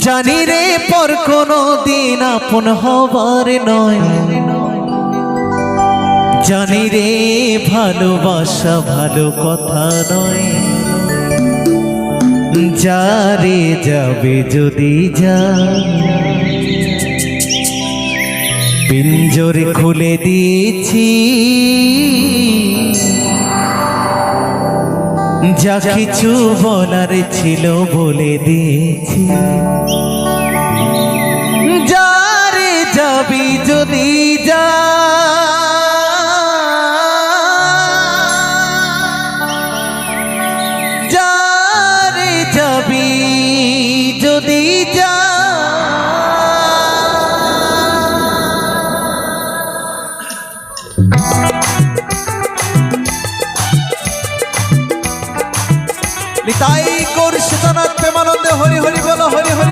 জানি রে পর কোনো দিন আপন হবার নয়, জানি রে ভালোবাসা ভালো কথা নয়। যারে যাবে যদি যা, পিঞ্জর খুলে দিয়েছি, যা কিছু বলার ছিল বলে দিয়েছি। যারে যাবি যদি যা, যারে যাবি যদি যা, নিতাই গৌর সীতানাথ প্রেমানন্দে হরি হরি বলো, হরি হরি।